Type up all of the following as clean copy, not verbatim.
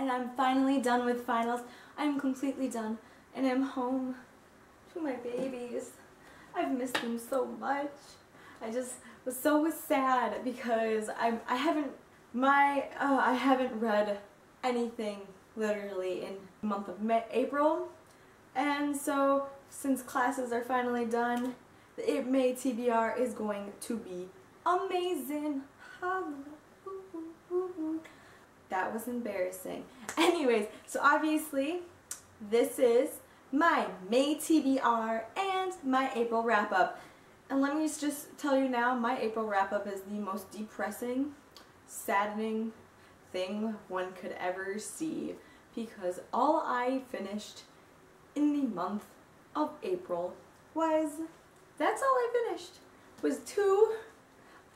and I'm finally done with finals. I'm completely done, and I'm home to my babies. I've missed them so much. I just was so sad because I haven't read anything literally in the month of April, and so since classes are finally done, the WRAP-UP May TBR is going to be amazing. That was embarrassing. Anyways, so obviously this is my May TBR and my April wrap-up. And let me just tell you now, my April wrap-up is the most depressing, saddening thing one could ever see, because all I finished in the month of April was, that's all I finished, was 2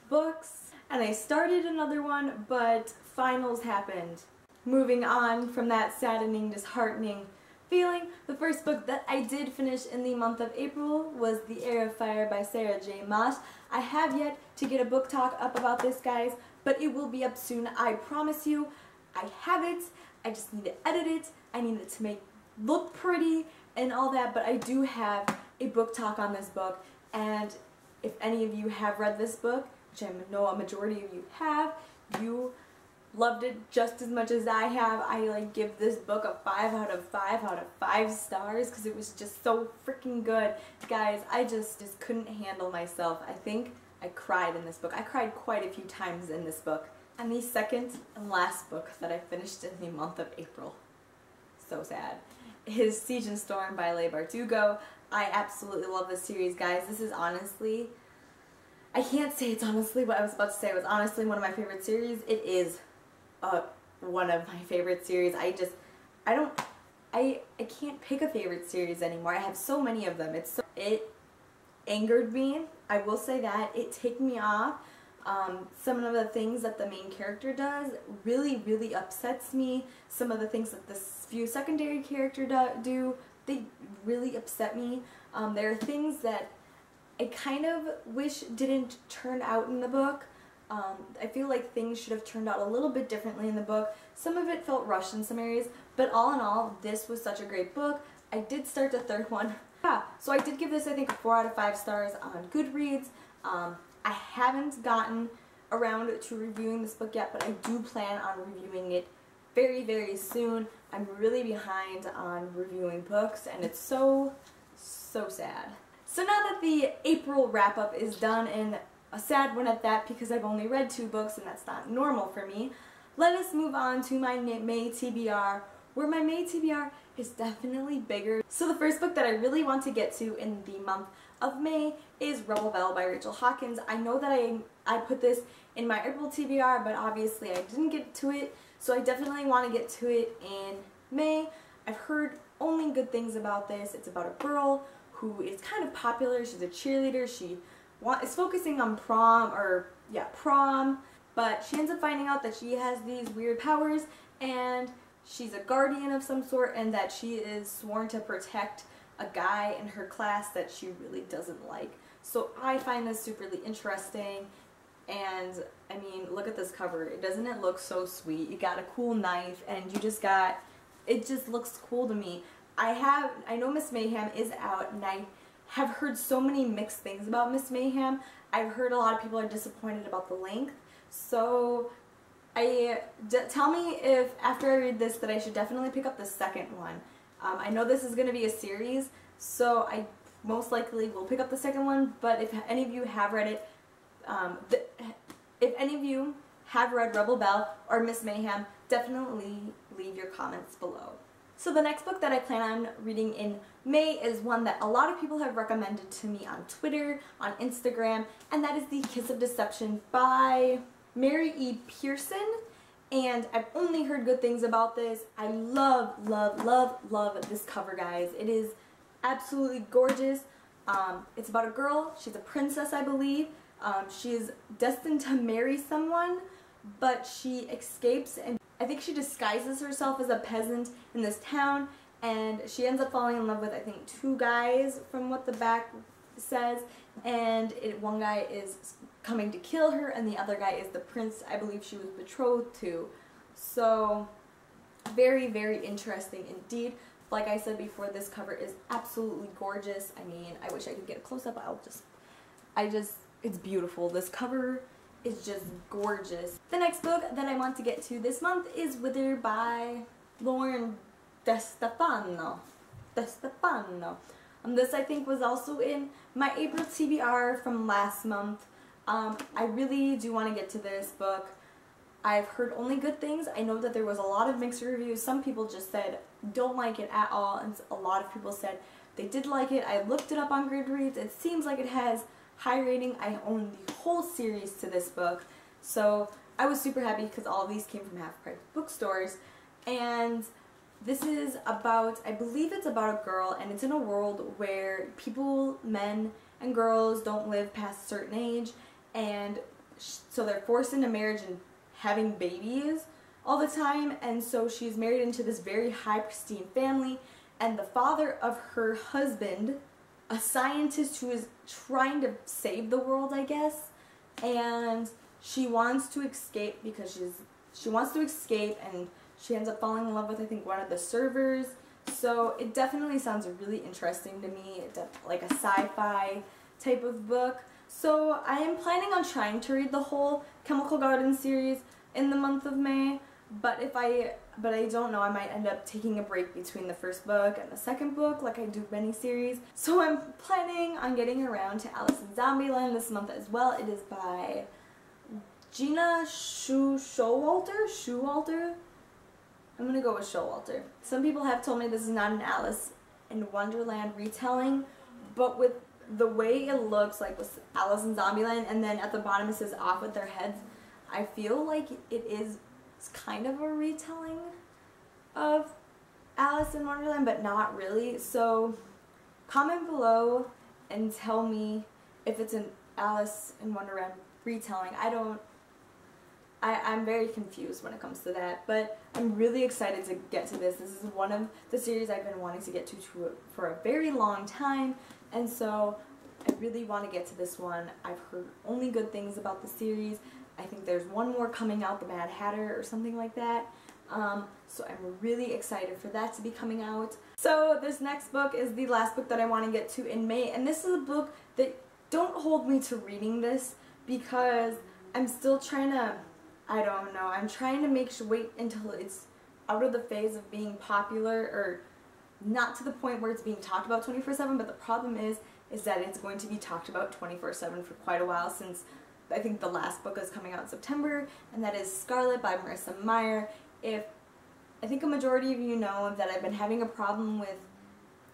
books, and I started another one, but finals happened. Moving on from that saddening, disheartening feeling, the first book that I did finish in the month of April was The Heir of Fire by Sarah J. Maas. I have yet to get a book talk up about this, guys, but it will be up soon, I promise you. I have it, I just need to edit it, I need it to look pretty and all that, but I do have a book talk on this book, and if any of you have read this book, which I know a majority of you have, you loved it just as much as I have. I give this book a 5 out of 5 stars because it was just so freaking good. Guys, I just couldn't handle myself. I think I cried in this book. I cried quite a few times in this book. And the second and last book that I finished in the month of April, so sad, is Siege and Storm by Leigh Bardugo. I absolutely love this series, guys. This is honestly, I can't say it's honestly what I was about to say. It was honestly one of my favorite series. It is one of my favorite series. I can't pick a favorite series anymore. I have so many of them. It angered me. I will say that. It ticked me off. Some of the things that the main character does really upsets me. Some of the things that the few secondary characters do, they really upset me. There are things that I kind of wish didn't turn out in the book. I feel like things should have turned out a little bit differently in the book. Some of it felt rushed in some areas, but all in all, this was such a great book. I did start the third one. Yeah, so I did give this, I think, a 4 out of 5 stars on Goodreads. I haven't gotten around to reviewing this book yet, but I do plan on reviewing it very soon. I'm really behind on reviewing books, and it's so sad. So now that the April wrap-up is done, and a sad one at that because I've only read 2 books and that's not normal for me, let us move on to my May TBR, where my May TBR is definitely bigger. So the first book that I really want to get to in the month of May is Rebel Belle by Rachel Hawkins. I know that I put this in my April TBR, but obviously I didn't get to it, so I definitely want to get to it in May. I've heard only good things about this. It's about a girl who is kind of popular. She's a cheerleader. She is focusing on prom, but she ends up finding out that she has these weird powers, and she's a guardian of some sort, and that she is sworn to protect a guy in her class that she really doesn't like. So I find this superly interesting, and I mean, look at this cover. Doesn't it look so sweet? You got a cool knife, and you just got, it just looks cool to me. I know Miss Mayhem is out, and I have heard so many mixed things about Miss Mayhem. I've heard a lot of people are disappointed about the length, so tell me if after I read this that I should definitely pick up the second one. I know this is going to be a series, so I most likely will pick up the second one, but if any of you have read it, if any of you have read Rebel Belle or Miss Mayhem, definitely leave your comments below. So the next book that I plan on reading in May is one that a lot of people have recommended to me on Twitter, on Instagram, and that is The Kiss of Deception by Mary E. Pearson. And I've only heard good things about this. I love this cover, guys. It is absolutely gorgeous. It's about a girl. She's a princess, I believe. She is destined to marry someone, but she escapes, and I think she disguises herself as a peasant in this town, and she ends up falling in love with, I think, 2 guys from what the back says, and one guy is coming to kill her, and the other guy is the prince I believe she was betrothed to. So Very, very interesting indeed. Like I said before, this cover is absolutely gorgeous. I mean, I wish I could get a close-up. It's beautiful. This cover is just gorgeous. The next book that I want to get to this month is Wither by Lauren DeStefano. This I think was also in my April TBR from last month. I really do want to get to this book. I've heard only good things. I know that there was a lot of mixed reviews. Some people just said don't like it at all, and a lot of people said they did like it. I looked it up on Goodreads. It seems like it has high rating. I own the whole series to this book, so I was super happy because all of these came from half-price bookstores. And this is about, I believe it's about a girl, and it's in a world where people, men and girls, don't live past a certain age, and so they're forced into marriage and having babies all the time. And so she's married into this very high pristine family, and the father of her husband, a scientist who is trying to save the world, I guess, and she wants to escape because she wants to escape, and she ends up falling in love with, I think, one of the servers. So it definitely sounds really interesting to me, like a sci-fi type of book. So I am planning on trying to read the whole Chemical Garden series in the month of May, but I don't know, I might end up taking a break between the first book and the second book like I do many series. So I'm planning on getting around to Alice in Zombieland this month as well. It is by Gina Showalter? I'm gonna go with Showalter. Some people have told me this is not an Alice in Wonderland retelling, but with the way it looks like with Alice in Zombieland, and then at the bottom it says off with their heads, I feel like it's kind of a retelling of Alice in Wonderland, but not really. So comment below and tell me if it's an Alice in Wonderland retelling. I'm very confused when it comes to that, but I'm really excited to get to this. This is one of the series I've been wanting to get to for a very long time, and so I really want to get to this one. I've heard only good things about the series. I think there's one more coming out, The Mad Hatter or something like that. So I'm really excited for that to be coming out. So this next book is the last book that I want to get to in May, and this is a book that, don't hold me to reading this because I'm still trying to, I don't know, I'm trying to wait until it's out of the phase of being popular, or not to the point where it's being talked about 24/7, but the problem is that it's going to be talked about 24/7 for quite a while, since I think the last book is coming out in September, and that is Scarlet by Marissa Meyer. I think a majority of you know that I've been having a problem with,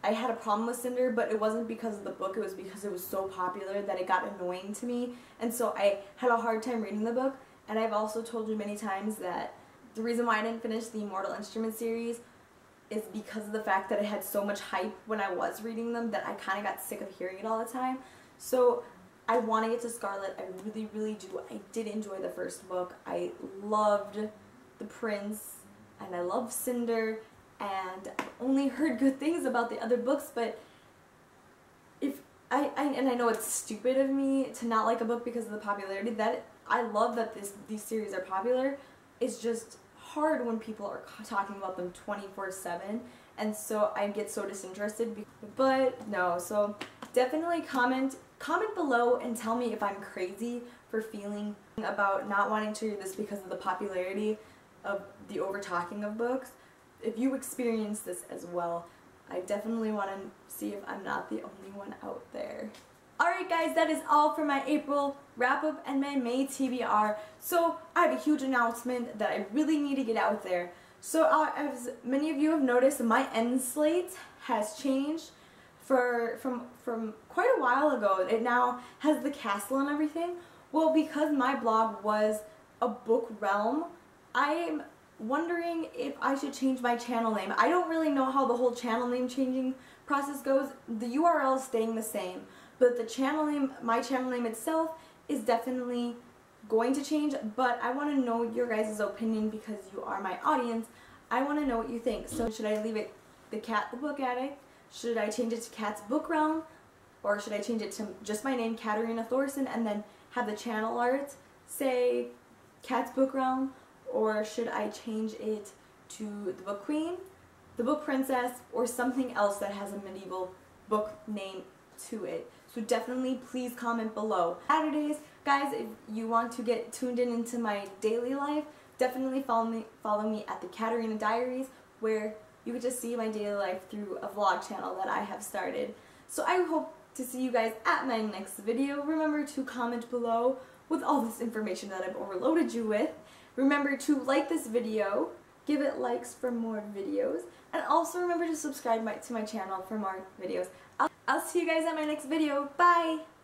I had a problem with Cinder, but it wasn't because of the book, it was because it was so popular that it got annoying to me, and so I had a hard time reading the book. And I've also told you many times that the reason why I didn't finish the Mortal Instruments series is because of the fact that it had so much hype when I was reading them that I kind of got sick of hearing it all the time. So I want to get to Scarlet. I really, really do. I did enjoy the first book. I loved the prince, and I love Cinder, and I've only heard good things about the other books, but and I know it's stupid of me to not like a book because of the popularity. That I love that these series are popular. It's just hard when people are talking about them 24/7, and so I get so disinterested. But no, so definitely comment below and tell me if I'm crazy for feeling about not wanting to read this because of the popularity of the over-talking of books. If you experience this as well, I definitely want to see if I'm not the only one out there. Alright guys, that is all for my April wrap-up and my May TBR. So I have a huge announcement that I really need to get out there. So as many of you have noticed, my end slate has changed from quite a while ago. It now has the castle and everything. Well, because my blog was a book realm, I'm wondering if I should change my channel name. I don't really know how the whole channel name changing process goes. The URL is staying the same, but the channel name, my channel name itself, is definitely going to change. But I want to know your guys' opinion because you are my audience. I want to know what you think. So should I leave it The Cat the Book Addict? Should I change it to Cat's Book Realm? Or should I change it to just my name, Katarina Thorson, and then have the channel art say Cat's Book Realm? Or should I change it to the Book Queen, the Book Princess, or something else that has a medieval book name to it. So definitely please comment below. Saturdays, guys, if you want to get tuned into my daily life, definitely follow me at the Katarina Diaries, where you can just see my daily life through a vlog channel that I have started. So I hope to see you guys at my next video. Remember to comment below with all this information that I've overloaded you with. Remember to like this video, give it likes for more videos, and also remember to subscribe to my channel for more videos. I'll see you guys at my next video. Bye!